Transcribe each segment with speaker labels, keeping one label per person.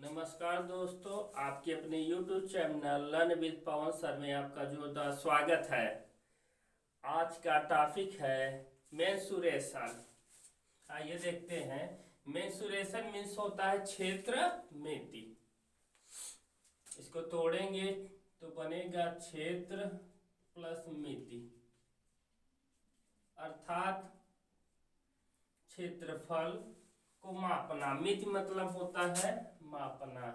Speaker 1: नमस्कार दोस्तों, आपके अपने YouTube channel learn with Pawan sir में आपका जोरदार स्वागत है। आज का टॉपिक है मेंसुरेशन। आइए देखते हैं। मेंसुरेशन मीन्स होता है क्षेत्र मिति। इसको तोड़ेंगे तो बनेगा क्षेत्र प्लस मिति, अर्थात क्षेत्रफल को मापना। मिति मतलब होता है मापना।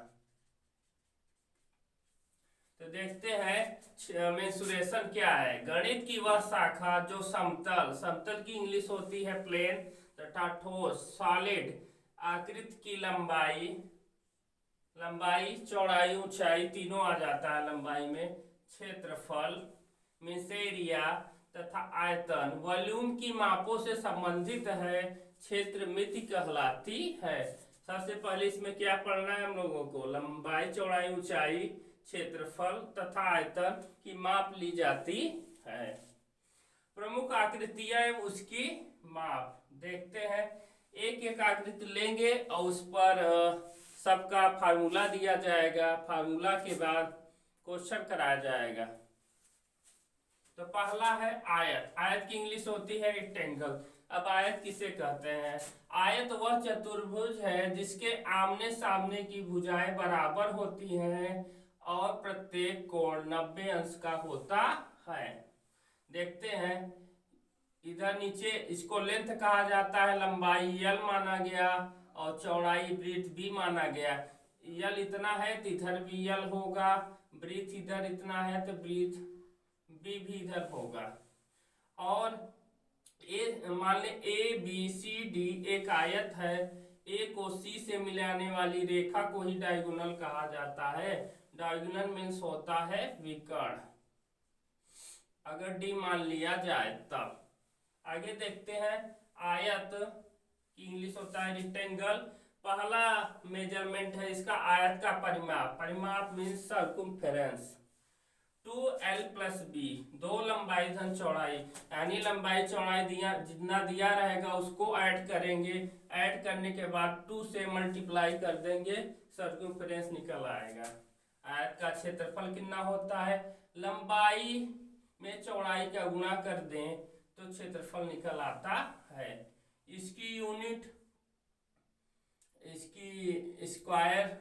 Speaker 1: तो देखते हैं मेंसुरेशन क्या है। गणित की वह शाखा जो समतल की इंग्लिश होती है प्लेन तथा ठोस सॉलिड आकृति की लंबाई चौड़ाई ऊंचाई तीनों आ जाता है लंबाई में, क्षेत्रफल मीन्स एरिया तथा आयतन वॉल्यूम की मापों से संबंधित है, क्षेत्र मिति कहलाती है। सबसे पहले इसमें क्या पढ़ना है हम लोगों को, लंबाई चौड़ाई ऊंचाई क्षेत्रफल तथा आयतन की माप ली जाती है। प्रमुख आकृतियां एवं उसकी माप देखते हैं। एक एक आकृति लेंगे और उस पर सबका फार्मूला दिया जाएगा। फार्मूला के बाद क्वेश्चन कराया जाएगा। तो पहला है आयत। आयत की इंग्लिश होती है रेक्टेंगल। अब आयत किसे कहते हैं? आयत वह चतुर्भुज है जिसके आमने सामने की भुजाएं बराबर होती हैं और प्रत्येक कोण 90 अंश का होता है। देखते हैं इधर नीचे, इसको लेंथ कहा जाता है, लंबाई L माना गया और चौड़ाई ब्रीथ B माना गया। L इतना है तो इधर भी L होगा, ब्रीथ इधर इतना है तो ब्रीथ B भी इधर होगा। और मान ले ABCD एक आयत है। A को C से मिलाने वाली रेखा को ही डायगोनल कहा जाता है। डायगोनल मीन्स होता है विकर्ण, अगर D मान लिया जाए तब। आगे देखते हैं, आयत की इंग्लिश होता है रेक्टेंगल। पहला मेजरमेंट है इसका आयत का परिमाप। परिमाप मीन्स सर्कमफेरेंस। 2L + B, दो लंबाई धन चौड़ाई, यानी लंबाई चौड़ाई जितना दिया रहेगा उसको ऐड करेंगे। ऐड करने के बाद 2 से मल्टीप्लाई कर देंगे, सर्कमफेरेंस निकल आएगा। आयत का क्षेत्रफल कितना होता है? लंबाई में चौड़ाई का गुणा कर दें तो क्षेत्रफल निकल आता है। इसकी यूनिट, इसकी स्क्वायर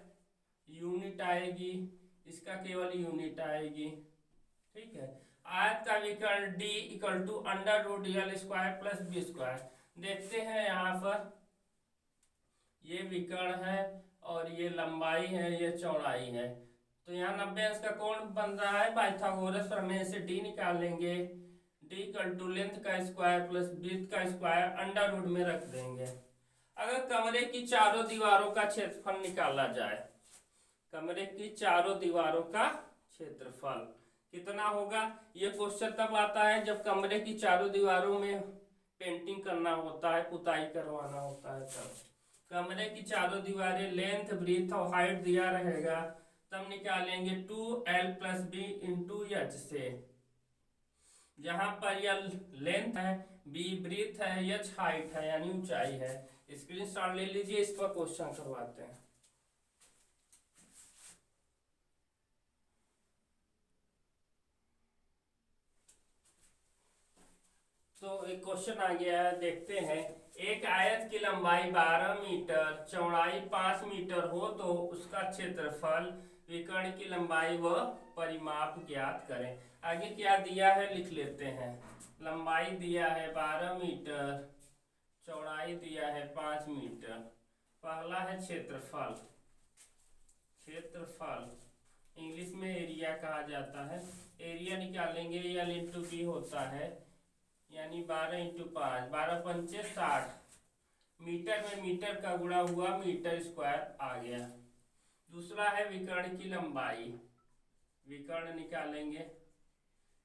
Speaker 1: यूनिट आएगी, इसका केवल यूनिट आएगी। ठीक है। आयत का विकर्ण D = √L² + B²। देखते हैं यहाँ पर, ये विकर्ण है और ये लंबाई है, ये चौड़ाई है। तो यहाँ 90 अंश का कोण बन रहा है। पाइथागोरस प्रमेय से D निकालेंगे। D = लेंथ का स्क्वायर प्लस ब्रीथ का स्क्वायर अंडर रूट में रख देंगे। अगर कमरे की चारों दीवारों का क्षेत्रफल निकाला जाए, कमरे की चारों दीवारों का क्षेत्रफल कितना होगा? ये क्वेश्चन तब आता है जब कमरे की चारों दीवारों में पेंटिंग करना होता है, पुताई करवाना होता है। तब कमरे की चारों दीवारें लेंथ ब्रीथ और हाइट दिया रहेगा, तब निकालेंगे 2L + B × H से। जहां पर L लेंथ है, B ब्रीथ है, H हाइट है यानी ऊंचाई है। स्क्रीनशॉट ले लीजिए, इस पर क्वेश्चन करवाते हैं। तो एक क्वेश्चन आ गया है, देखते हैं। एक आयत की लंबाई 12 मीटर चौड़ाई 5 मीटर हो तो उसका क्षेत्रफल, विकर्ण की लंबाई व परिमाप ज्ञात करें। आगे क्या दिया है लिख लेते हैं। लंबाई दिया है 12 मीटर, चौड़ाई दिया है 5 मीटर। पहला है क्षेत्रफल। क्षेत्रफल इंग्लिश में एरिया कहा जाता है। एरिया निकालेंगे, L × B होता है, यानी 12 × 5, 12 × 5 = 60। मीटर में मीटर का गुणा हुआ, मीटर स्क्वायर आ गया। दूसरा है विकर्ण की लंबाई। विकर्ण निकालेंगे,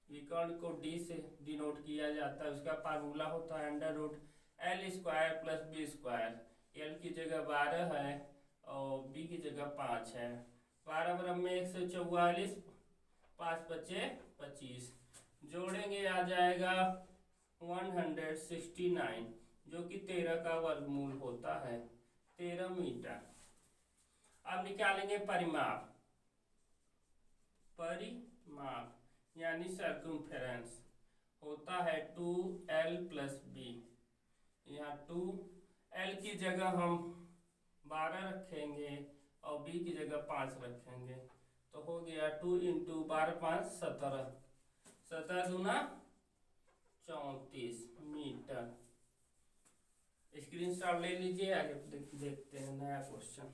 Speaker 1: विकर्ण को D से डिनोट किया जाता है। उसका फार्मूला होता है √L² + B²। L की जगह 12 है और B की जगह 5 है। 12 × 144, 5 × 5 = 25। जोड़ेंगे आ जाएगा 169, जो कि 13 का वर्गमूल होता है, 13 मीटर। अब निकालेंगे परिमाप। यानी सर्कमफेरेंस होता है 2l + b। यहाँ 2l की जगह हम 12 रखेंगे और b की जगह 5 रखेंगे, तो हो गया 2 × 12 = 5 17, 17 दूना 34 मीटर। स्क्रीनशॉट ले लीजिए, आगे देखते हैं नया क्वेश्चन।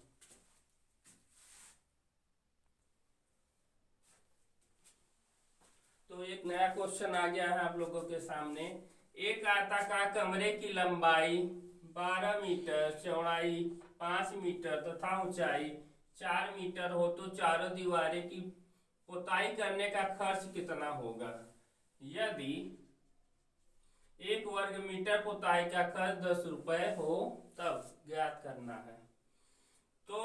Speaker 1: तो एक नया क्वेश्चन आ गया है आप लोगों के सामने। एक आयताकार कमरे की लंबाई 12 मीटर, चौड़ाई 5 मीटर तथा ऊंचाई 4 मीटर हो तो चारों दीवारें की पुताई करने का खर्च कितना होगा? यदि 1 वर्ग मीटर पुताई का खर्च 10 रुपए हो तब ज्ञात करना है। तो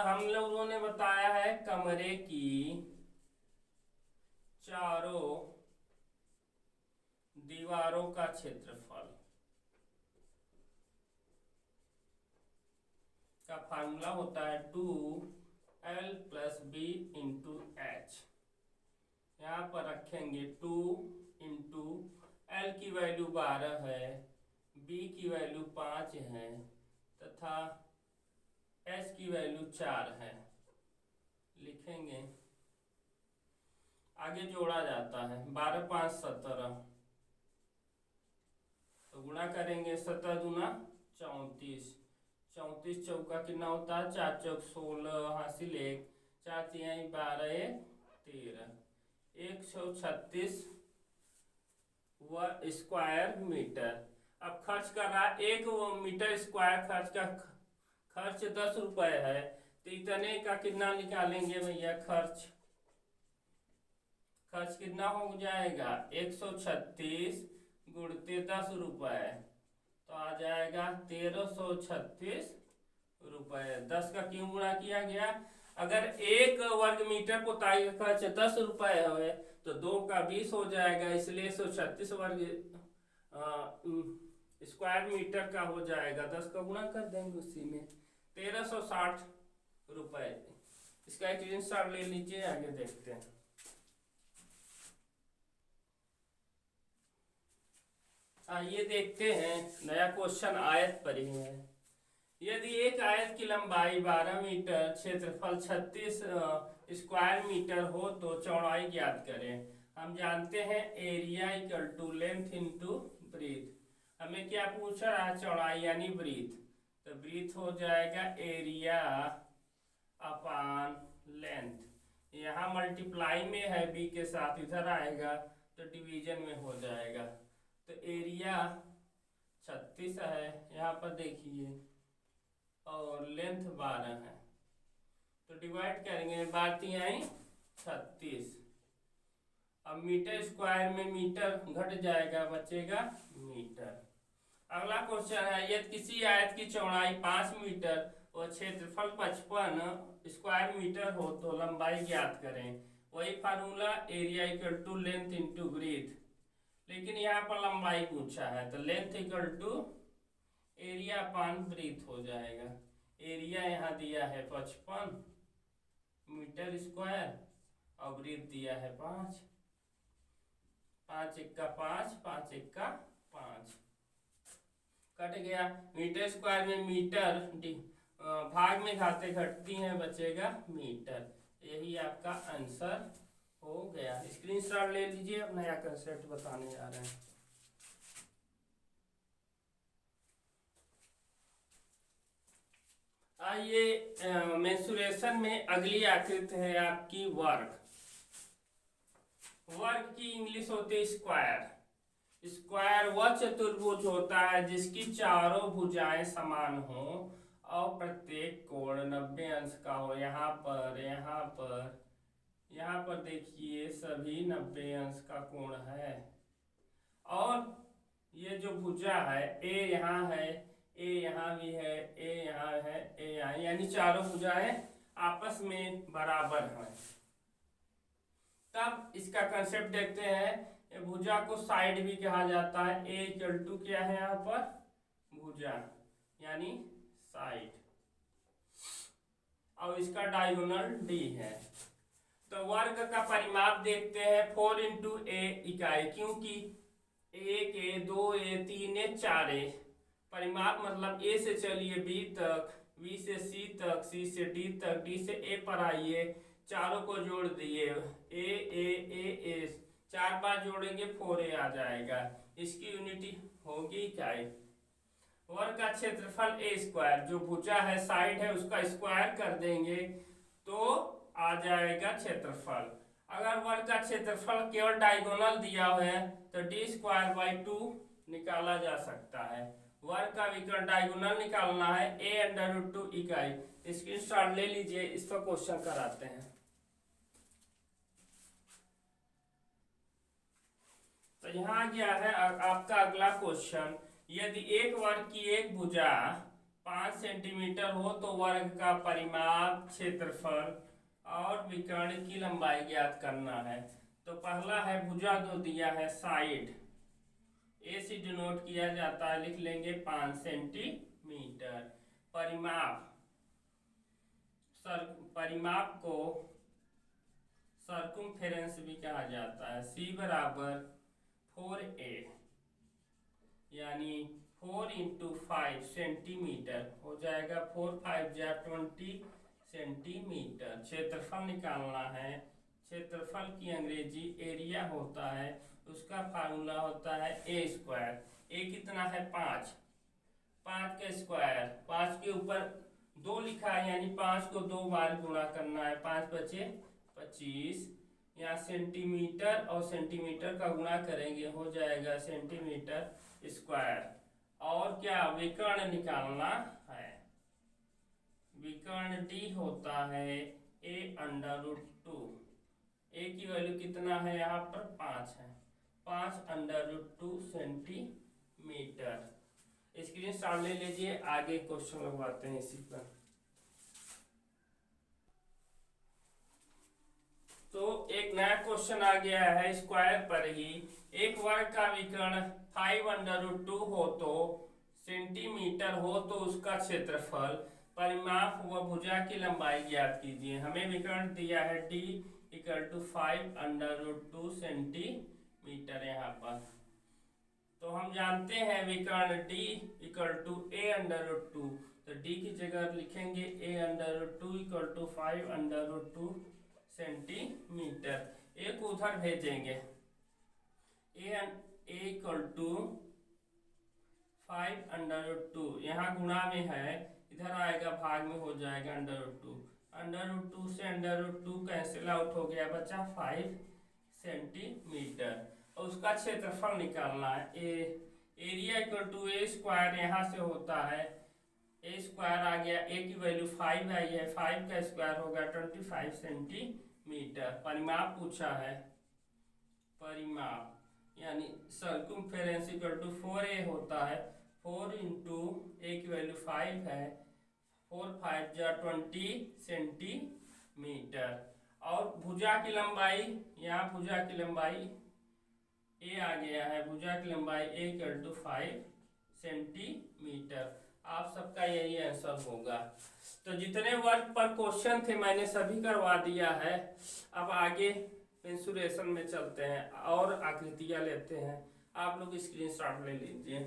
Speaker 1: हम लोगों ने बताया है कमरे की चारों दीवारों का क्षेत्रफल का फार्मूला होता है 2l + b × h। यहाँ पर रखेंगे 2 × l की वैल्यू 12 है, b की वैल्यू 5 है तथा h की वैल्यू 4 है। लिखेंगे, आगे जोड़ा जाता है 12 × 5 = 17, तो गुणा करेंगे 17 दूना 34, 34 चौका कितना होता है 4 चौक 16, हासिल 1, 4 तिहाई 12 1 13, 136 स्क्वायर मीटर। अब खर्च कर रहा है 1 मीटर स्क्वायर, खर्च 10 रुपए है, तो इतने का कितना निकालेंगे भैया? खर्च कितना हो जाएगा? 136 × 10 रुपए, तो आ जाएगा 1336 रुपए। 10 का क्यों गुणा किया गया? अगर 1 वर्ग मीटर पुताई का खर्च 10 रुपए है तो 2 का 20 हो जाएगा, इसलिए 136 वर्ग स्क्वायर मीटर का हो जाएगा। 10 का गुणा कर देंगे उसी में, 1360 रुपए। इसका स्क्रीनशॉट ले लीजिए, आगे देखते हैं। आइए देखते हैं नया क्वेश्चन आयत पर ही है। यदि एक आयत की लंबाई 12 मीटर, क्षेत्रफल 36 स्क्वायर मीटर हो तो चौड़ाई ज्ञात करें। हम जानते हैं एरिया = लेंथ × ब्रीथ। हमें क्या पूछ रहा है? चौड़ाई यानी ब्रीथ, तो ब्रीथ हो जाएगा एरिया / लेंथ। यहाँ मल्टीप्लाई में है b के साथ, इधर आएगा तो डिवीजन में हो जाएगा। तो एरिया 36 है यहाँ पर देखिए, और लेंथ 12 है, तो डिवाइड करेंगे 12 तिहाई 36। अब मीटर स्क्वायर में मीटर घट जाएगा, बचेगा मीटर। अगला क्वेश्चन है, यदि किसी आयत की चौड़ाई 5 मीटर और क्षेत्रफल 55 स्क्वायर मीटर हो तो लंबाई ज्ञात करें। वही फार्मूला, एरिया = लेंथ × ब्रीथ, लेकिन यहाँ पर लंबाई पूछा है, तो लेंथ = एरिया / ब्रीथ हो जाएगा। एरिया यहाँ दिया है 55 मीटर स्क्वायर और ब्रीथ दिया है 5, 5 × 1 = 5, 5 × 1 = 5, कट गया। मीटर स्क्वायर में मीटर भाग में घाते घटती हैं, बचेगा मीटर। यही आपका आंसर हो गया। स्क्रीनशॉट ले लीजिए, अब नया कंसेप्ट बताने जा रहे हैं। आइए मेंसुरेशन में अगली आकृति है आपकी वर्ग। वर्ग की इंग्लिश होती है स्क्वायर। स्क्वायर वह चतुर्भुज होता है जिसकी चारों भुजाएं समान हो और प्रत्येक कोण 90 अंश का हो। यहाँ पर देखिए सभी 90 अंश का कोण है, और ये जो भुजा है ए यहाँ है, ए यहाँ भी है, ए यहाँ है, ए यहाँ, यानी चारों भुजाएं आपस में बराबर हैं। तब इसका कंसेप्ट देखते हैं। भुजा को साइड भी कहा जाता है। ए = क्या है यहाँ पर? भुजा यानी साइड। और इसका डायगोनल डी है। तो वर्ग का परिमाप देखते हैं 4 इंटू ए इकाई, क्योंकि 1 a 2 a 3 a 4 a। परिमाप मतलब ए से चलिए बी तक, बी से सी तक, सी से डी तक, डी से ए पर आइए, चारों को जोड़ दिए, ए 4 बार जोड़ेंगे 4a आ जाएगा। इसकी यूनिटी होगी इकाई। वर्ग का क्षेत्रफल ए स्क्वायर, जो भुजा है साइड है उसका स्क्वायर कर देंगे तो आ जाएगा क्षेत्रफल। अगर वर्ग का क्षेत्रफल केवल डायगोनल दिया हुआ है तो डी स्क्वायर बाई 2 निकाला जा सकता है। वर्ग का विकर्ण डायगोनल निकालना है, ए अंडर रूट 2 इकाई। स्क्रीनशॉट ले लीजिए, इस पर क्वेश्चन कराते हैं। तो यहाँ गया है आपका अगला क्वेश्चन। यदि एक वर्ग की एक भुजा 5 सेंटीमीटर हो तो वर्ग का परिमाप, क्षेत्रफल और विकर्ण की लंबाई ज्ञात करना है। तो पहला है भुजा जो दिया है साइड, ए से डिनोट किया जाता है, लिख लेंगे 5 सेंटीमीटर। परिमाप, परिमाप को सर्कुम्फेरेंस भी कहा जाता है। सी बराबर 4a यानी 4 इंटू 5 सेंटीमीटर हो जाएगा, 4 5 जा 20 सेंटीमीटर। क्षेत्रफल निकालना है। क्षेत्रफल की अंग्रेजी एरिया होता है, उसका फार्मूला होता है ए स्क्वायर। ए कितना है 5, 5 का स्क्वायर, 5 के ऊपर 2 लिखा है यानी 5 को 2 बार गुणा करना है, 5 बचे 25। यहाँ सेंटीमीटर और सेंटीमीटर का गुणा करेंगे हो जाएगा सेंटीमीटर स्क्वायर। और क्या विकर्ण निकालना है, विकर्ण डी होता है ए अंडर रूट 2। ए की वैल्यू कितना है यहाँ पर 5 है, 5 under root 2 centimetre. Screenshot ले लीजिए, आगे क्वेश्चन लगवाते हैं इसी पर। तो एक नया क्वेश्चन आ गया है स्क्वायर पर ही। एक वर्ग का विकर्ण 5 अंडर रूट 2 हो तो सेंटीमीटर हो तो उसका क्षेत्रफल, परिमाप व भुजा की लंबाई ज्ञात कीजिए। हमें विकर्ण दिया है d equal to 5 under root 2 centimetre यहाँ पर। तो हम जानते हैं विकर्ण d equal to a under root 2, तो d की जगह लिखेंगे a under root 2 equal to 5 under root 2 centimetre. एक उधर भेजेंगे, a equal to 5 under root 2, यहाँ गुणा में है, इधर आएगा भाग में हो जाएगा अंडर रूट 2। अंडर रूट 2 से अंडर रूट 2 कैंसिल आउट हो गया, बचा 5 सेंटीमीटर। और उसका क्षेत्रफल निकालना है। Area equal to A square, यहाँ से होता है ए स्क्वायर आ गया, ए की वैल्यू 5 आई है, 5 का स्क्वायर होगा 25 सेंटीमीटर। परिमाप पूछा है, परिमाप यानी सर्कुम्फेरेंस इक्वल टू 4a होता है, 4 इंटू ए की वैल्यू 5 है, 4 5 जा 20 सेंटीमीटर। और भुजा की लंबाई, यहाँ भुजा की लंबाई ए आ गया है, भुजा की लंबाई ए इक्वल टू 5 सेंटीमीटर। आप सबका यही आंसर होगा। तो जितने वर्ग पर क्वेश्चन थे मैंने सभी करवा दिया है। अब आगे मेंसुरेशन में चलते हैं और आकृतियां लेते हैं। आप लोग स्क्रीनशॉट ले लीजिए।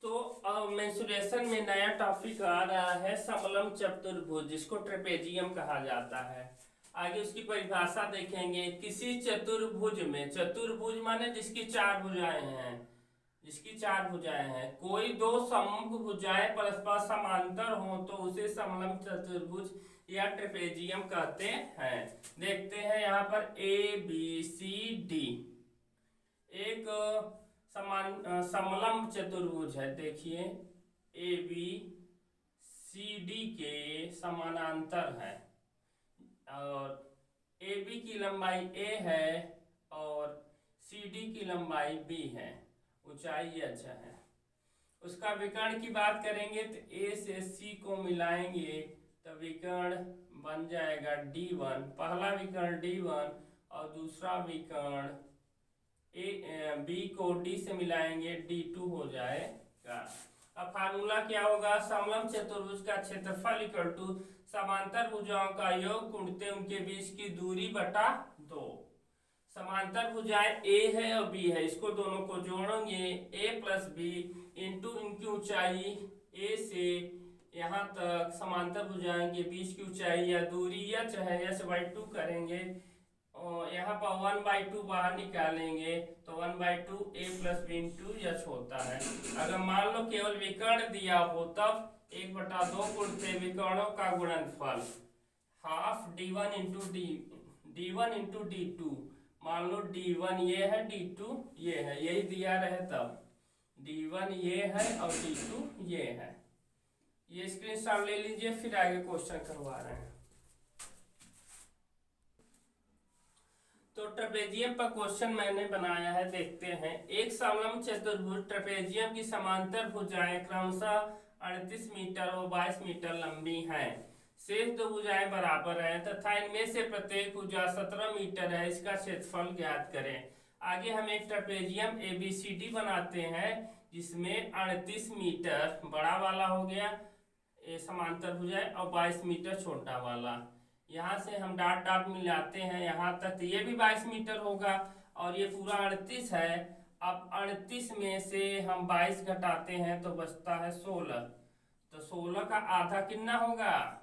Speaker 1: तो मेंसुरेशन में नया टॉपिक आ रहा है समलम चतुर्भुज, जिसको ट्रेपेजियम कहा जाता है। आगे उसकी परिभाषा देखेंगे। किसी चतुर्भुज में, चतुर्भुज माने जिसकी 4 भुजाएं हैं, जिसकी 4 भुजाएं हैं, कोई 2 सममुख भुजाएं परस्पर समांतर हो तो उसे समलम चतुर्भुज या ट्रेपेजियम कहते हैं। देखते हैं यहाँ पर ए बी सी डी एक समलम चतुर्भुज है। देखिए ए बी सी डी के समानांतर है और ए बी की लंबाई a है और सी डी की लंबाई b है, ऊंचाई h है। उसका विकर्ण की बात करेंगे तो a से c को मिलाएंगे तो विकर्ण बन जाएगा D1। पहला विकर्ण D1 और दूसरा विकर्ण बी को डी से मिलाएंगे, D2 हो जाएगा। अब फार्मूला क्या होगा, समलंब चतुर्भुज का क्षेत्रफल इक्वल टू समांतर भुजाओं का योग गुणते उनके बीच की दूरी बटा 2। समांतर भुजाएं ए है और बी है, इसको दोनों को जोड़ेंगे, ए प्लस बी इंटू इनकी ऊंचाई ए से यहाँ तक समांतर भुजाएं के बीच की ऊंचाई या दूरी h है, h/2 करेंगे और यहाँ पर 1/2 बाहर निकालेंगे तो 1/2 a plus B into H होता है। अगर मान लो केवल विकर्ण दिया हो तब 1/2 गुणते विकर्णों का गुणनफल half d1 into d1 into d2। मान लो d1 ये है, d2 ये है, यही दिया रहे तब d1 ये है और d2 ये है। ये स्क्रीनशॉट ले लीजिए, फिर आगे क्वेश्चन करवा रहे हैं। तो ट्रेपेजियम पर क्वेश्चन मैंने बनाया है, देखते हैं। एक समलंब चतुर्भुज ट्रेपेजियम की समांतर भुजाएं क्रमशः 38 मीटर और 22 मीटर लंबी हैं। शेष दो भुजाएं बराबर हैं तथा इनमें से प्रत्येक भुजा 17 मीटर है। इसका क्षेत्रफल ज्ञात करें। आगे हम एक ट्रेपेजियम ABCD बनाते हैं जिसमें 38 मीटर बड़ा वाला हो गया ये समांतर भुजाएं और 22 मीटर छोटा वाला। यहाँ से हम डॉट डॉट मिलाते हैं यहाँ तक, तो ये भी 22 मीटर होगा और ये पूरा 38 है। अब 38 में से हम 22 घटाते हैं तो बचता है 16। तो 16 का आधा कितना होगा,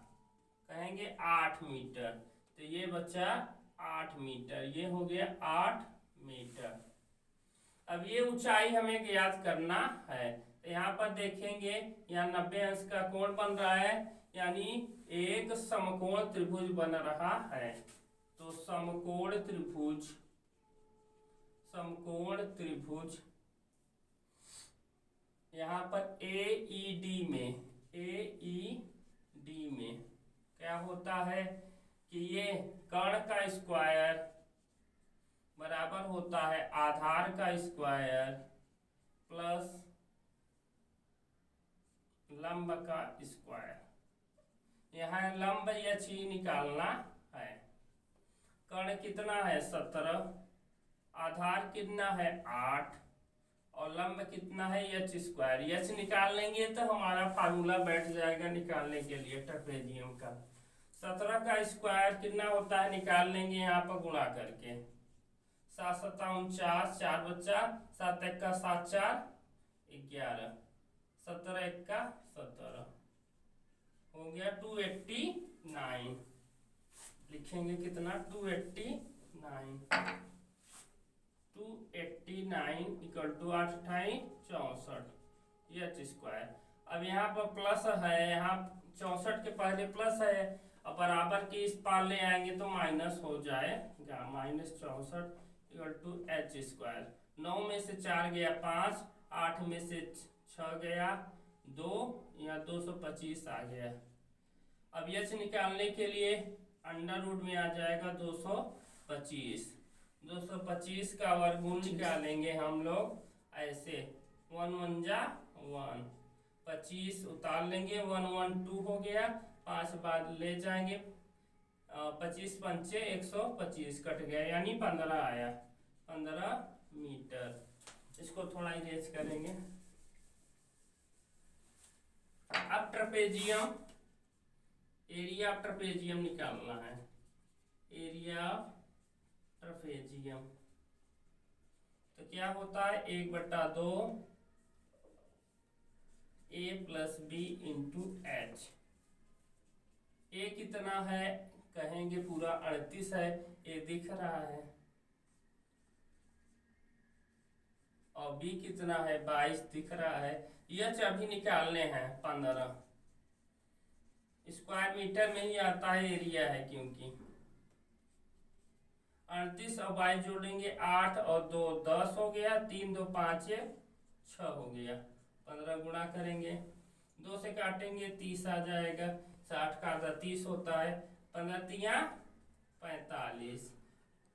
Speaker 1: कहेंगे 8 मीटर। तो ये बचा 8 मीटर, ये हो गया 8 मीटर। अब ये ऊंचाई हमें ज्ञात करना है। तो यहाँ पर देखेंगे यहाँ 90 अंश का कोण बन रहा है, यानी एक समकोण त्रिभुज बन रहा है। तो समकोण त्रिभुज यहाँ पर AED में क्या होता है कि ये कर्ण का स्क्वायर बराबर होता है आधार का स्क्वायर प्लस लंब का स्क्वायर। यहाँ लंब h निकालना है। कर्ण कितना है 17, आधार कितना है 8 और लंब कितना है h²। h निकाल लेंगे तो हमारा फार्मूला बैठ जाएगा निकालने के लिए ट्रेपेजियम का। 17 का स्क्वायर कितना होता है निकाल लेंगे यहाँ पर गुणा करके। 7 7 49, 4 बच्चा, 7 1 का 7 4 11, 17 1 का 17 हो गया 289। लिखेंगे कितना 289 इक्वल टू 8 64 h²। अब यहाँ पर प्लस है, यहाँ 64 के पहले प्लस है, अब बराबर के इस पार ले आएंगे तो माइनस हो जाएगा, -64 इक्वल टू h²। 9 में से 4 गया 5, 8 में से 6 गया 2, या 225 आ गया। अब h निकालने के लिए अंडर रूट में आ जाएगा 225। 225 का वर्गमूल निकालेंगे हम लोग ऐसे, 1 1 जा 1, 25 उतार लेंगे, 1 1 2 हो गया, 5 बाद ले जाएंगे, 25 पंचे 125 कट गया यानी 15 आया, 15 मीटर। इसको थोड़ा इरेज करेंगे। अब ट्रेपेजियम एरिया ऑफ ट्रेपेजियम निकालना है। एरिया ऑफ ट्रेपेजियम तो क्या होता है 1/2 a plus B into H. A कितना है कहेंगे पूरा 38 है, ए दिख रहा है, और बी कितना है 22 दिख रहा है। एच अभी निकालने हैं 15, स्क्वायर मीटर में ही आता है, एरिया है क्योंकि 38 और 22 जोड़ेंगे 8 और 2 10 हो गया, 3 2 5 6 हो गया, 15 गुणा करेंगे, 2 से काटेंगे 30 आ जाएगा, 60 का आधा 30 होता है, 15 तिया 45,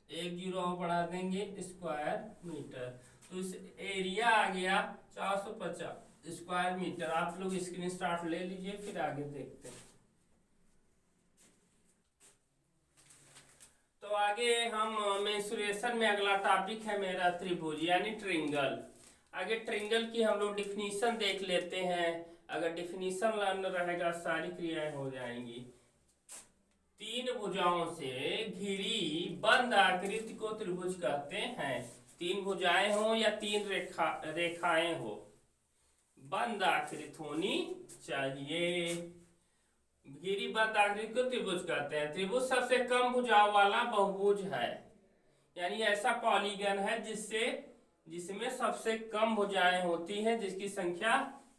Speaker 1: 1 जीरो और बढ़ा देंगे स्क्वायर मीटर। तो इस एरिया आ गया 450 स्क्वायर मीटर। आप लोग स्क्रीनशॉट ले लीजिए, फिर आगे देखते हैं। तो तो आगे हम मेंसुरेशन में अगला टॉपिक है मेरा त्रिभुज यानी ट्रिंगल। आगे ट्रिंगल की हम लोग डिफिनीशन देख लेते हैं। अगर डिफिनीशन लर्न रहेगा सारी क्रियाएं हो जाएंगी। तीन भुजाओं से घिरी बंद आकृति को त्रिभुज कहते हैं। तीन भुजाएं हो या तीन रेखाएं हो, बंद आकृति होनी चाहिए। घिरी बंद आकृति को त्रिभुज कहते हैं। त्रिभुज सबसे कम भुजाओं वाला बहुभुज है, यानी ऐसा पॉलीगन है जिसमें सबसे कम भुजाएं होती हैं, जिसकी संख्या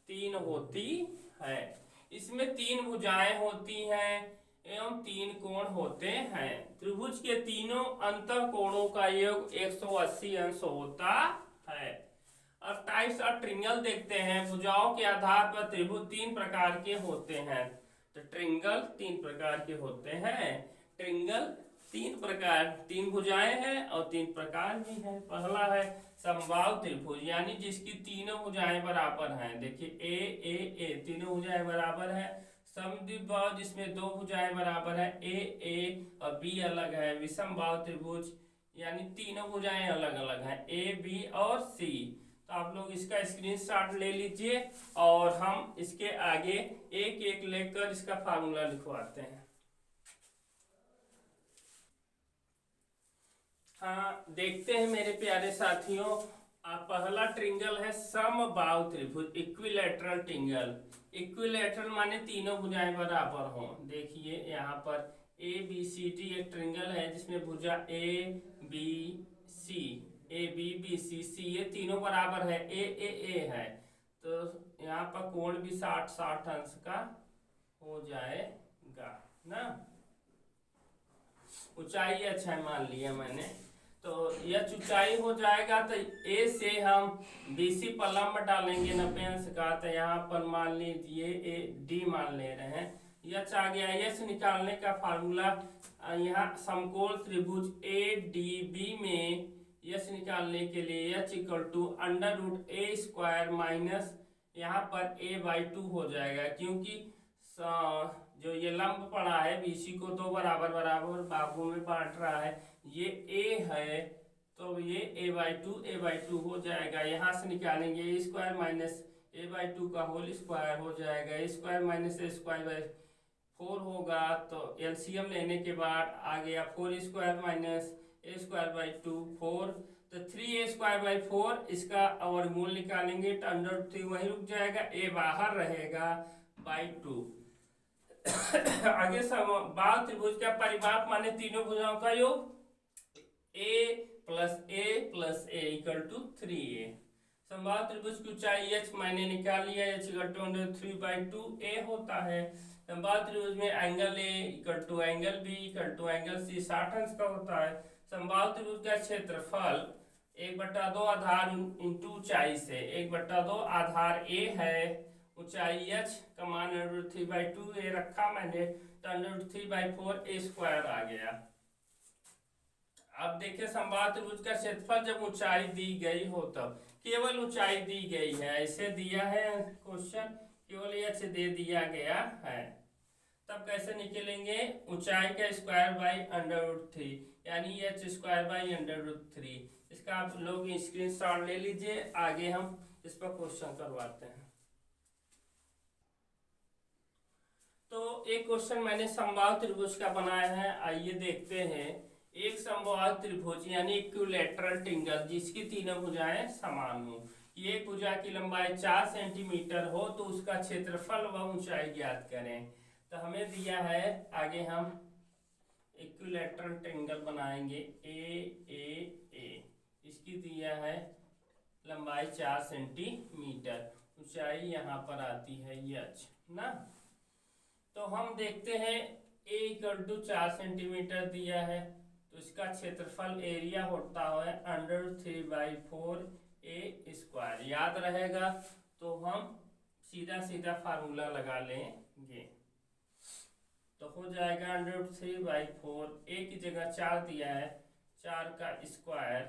Speaker 1: 3 होती है। इसमें 3 भुजाएं होती हैं एवं 3 कोण होते हैं। त्रिभुज के तीनों अंतः कोणों का योग 180 अंश होता है। अब टाइप्स ऑफ ट्रिंगल देखते हैं। भुजाओं के आधार पर त्रिभुज 3 प्रकार के होते हैं। तो ट्रिंगल 3 प्रकार के होते हैं। ट्रिंगल 3 भुजाएं हैं और 3 प्रकार भी हैं। पहला है समबाहु त्रिभुज, यानी जिसकी तीनों भुजाएं बराबर हैं। देखिए ए तीनों भुजाएं बराबर हैं। समद्विबाहु जिसमें 2 भुजाएं बराबर है, ए और बी अलग है। विषमबाहु त्रिभुज यानी तीनों भुजाएं अलग अलग हैं, ए बी और सी। तो आप लोग इसका स्क्रीनशॉट ले लीजिए और हम इसके आगे एक एक लेकर इसका फार्मूला लिखवाते हैं। हाँ, देखते हैं मेरे प्यारे साथियों। पहला ट्रिंगल है समबाहु त्रिभुज, इक्विलैटरल ट्रिंगल। इक्विलैटरल माने तीनों भुजाएं बराबर हो। देखिए यहाँ पर ए बी सी डी एक ट्रिंगल है जिसमें भुजा ए बी सी ये तीनों बराबर है, ए है। तो यहाँ पर कोण भी 60 अंश का हो जाएगा ना। ऊंचाई अच्छा है मान लिया मैंने, तो यह ऊंचाई हो जाएगा। तो ए से हम बीसी पर लंब डालेंगे 90 अंश का। तो यहाँ पर मान लीजिए ए डी मान ले रहे हैं। यच आ गया। यच निकालने का फार्मूला यहाँ समकोण त्रिभुज ए डी बी में यच निकालने के लिए यच इक्वल टू √a² माइनस यहाँ पर a/2 हो जाएगा, क्योंकि जो ये लंब पड़ा है बीसी को 2 बराबर बाहुओं में बांट रहा है। ये ए है तो ये a/2 हो जाएगा। यहाँ से निकालेंगे a² माइनस a/2 का होल स्क्वायर हो जाएगा। a² माइनस a²/4 होगा। तो एलसीएम लेने के बाद आ गया 4² माइनस a²/2 4। तो 3a²/4 इसका वर्गमूल निकालेंगे तो √3 वहीं रुक जाएगा, a बाहर रहेगा /2। आगे समबाहु त्रिभुज का परिमाप माने तीनों भुजाओं का योग a + a = 3a। समबाहु त्रिभुज की ऊंचाई h मैंने निकाल लिया, h = √3/2a होता है। समबाहु त्रिभुज में angle a = angle b = angle c 60 अंश का होता है। समबाहु त्रिभुज का क्षेत्रफल 1/2 आधार इंटू ऊंचाई से 1/2 आधार a है, ऊंचाई h का मान √3/2a रखा मैंने, तो √3/4a² आ गया। अब देखिए समबाहु त्रिभुज का क्षेत्रफल जब ऊंचाई दी गई हो तब, केवल ऊंचाई दी गई है, ऐसे दिया है क्वेश्चन, केवल h दे दिया गया है, तब कैसे निकलेंगे? ऊंचाई का स्क्वायर /√3 यानी h² /√3। इसका आप लोग स्क्रीनशॉट ले लीजिए, आगे हम इस पर क्वेश्चन करवाते हैं। तो एक क्वेश्चन मैंने समबाहु त्रिभुज का बनाया है, आइए देखते हैं। एक समबाहु त्रिभुज यानी इक्विलैटरल ट्रिंगल जिसकी तीनों भुजाएं समान हो। एक भुजा की लंबाई 4 सेंटीमीटर हो तो उसका क्षेत्रफल व ऊंचाई ज्ञात करें। तो हमें दिया है, आगे हम इक्विलैटरल ट्रिंगल बनाएंगे ए। इसकी दिया है लंबाई 4 सेंटीमीटर, ऊंचाई यहाँ पर आती है h ना। तो हम देखते हैं a = 4 सेंटीमीटर दिया है, तो इसका क्षेत्रफल एरिया होता है √3/4a²। याद रहेगा तो हम सीधा फार्मूला लगा लेंगे। तो हो जाएगा √3/4, a की जगह 4 दिया है, 4 का स्क्वायर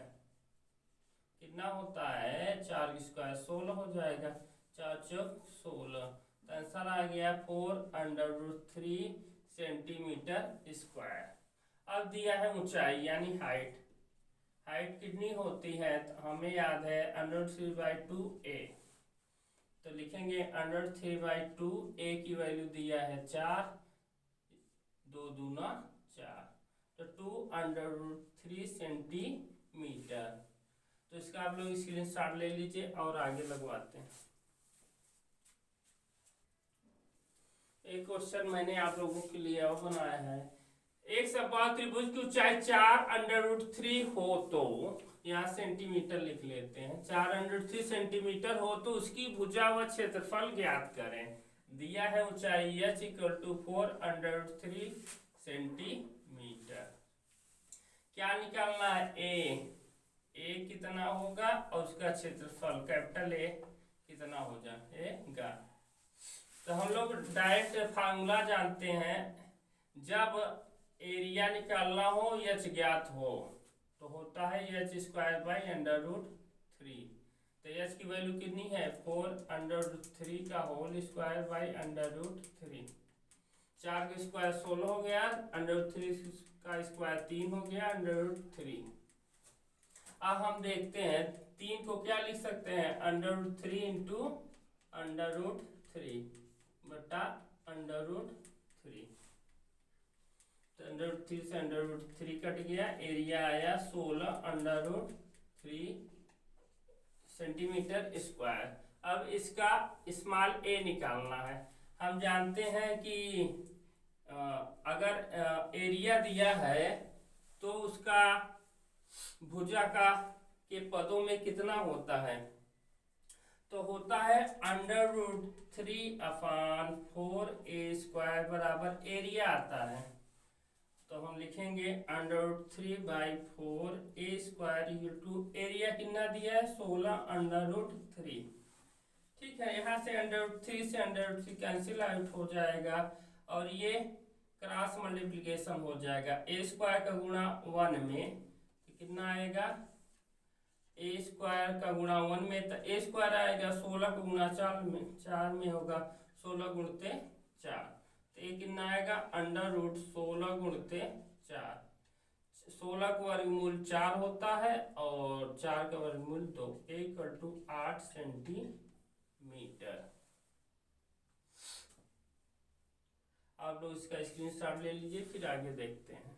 Speaker 1: कितना होता है? 4 का स्क्वायर 16 हो जाएगा, 4 चौक 16। तो आंसर आ गया 4√3 सेंटीमीटर स्क्वायर। अब दिया है ऊंचाई यानी हाइट। हाइट कितनी होती है तो हमें याद है √3/2a। तो लिखेंगे √3/2 a की वैल्यू दिया है 4, 2 दूना 4, तो 2√3 सेंटीमीटर। तो इसका आप लोग स्क्रीनशॉट ले लीजिए और आगे लगवाते हैं। एक क्वेश्चन मैंने आप लोगों के लिए और बनाया है। एक समबाहु त्रिभुज की ऊंचाई 4√3 हो तो, यहाँ सेंटीमीटर लिख लेते हैं, 4√3 सेंटीमीटर हो तो उसकी भुजा व क्षेत्रफल ज्ञात करें। दिया है ऊंचाई h = 4√3 सेंटीमीटर। क्या निकालना है? ए कितना होगा और उसका क्षेत्रफल कैपिटल ए कितना हो जाएगा। तो हम लोग डायरेक्ट फार्मूला जानते हैं, जब एरिया निकालना हो एच ज्ञात हो तो होता है h² √3। तो एच की वैल्यू कितनी है? 4√3 का होल स्क्वायर बाई √3। 4 का स्क्वायर 16 हो गया, √3 का स्क्वायर 3 हो गया, √3। अब हम देखते हैं 3 को क्या लिख सकते हैं? √3 इंटू √3 बटा √3। तो √3 से √3 कट गया, एरिया आया 16√3 सेंटीमीटर स्क्वायर। अब इसका स्मॉल ए निकालना है। हम जानते हैं कि अगर एरिया दिया है तो उसका भुजा का के पदों में कितना होता है? तो होता है √3/4a² बराबर एरिया आता है। तो हम लिखेंगे √3/4a² एरिया कितना दिया है? 16√3। ठीक है, यहाँ से √3 से √3 कैंसिल आउट हो जाएगा और ये क्रॉस मल्टीप्लिकेशन हो जाएगा। a² का गुणा 1 में तो कितना आएगा? a² का गुणा 1 में तो a² आएगा, 16 का गुणा 4 में होगा, 16 गुणते 4। तो ये कितना आएगा? √16 गुणते 4। 16 का वर्गमूल 4 होता है और 4 का वर्गमूल 2, = 8 सेंटीमीटर। आप लोग इसका स्क्रीनशॉट ले लीजिए, फिर आगे देखते हैं।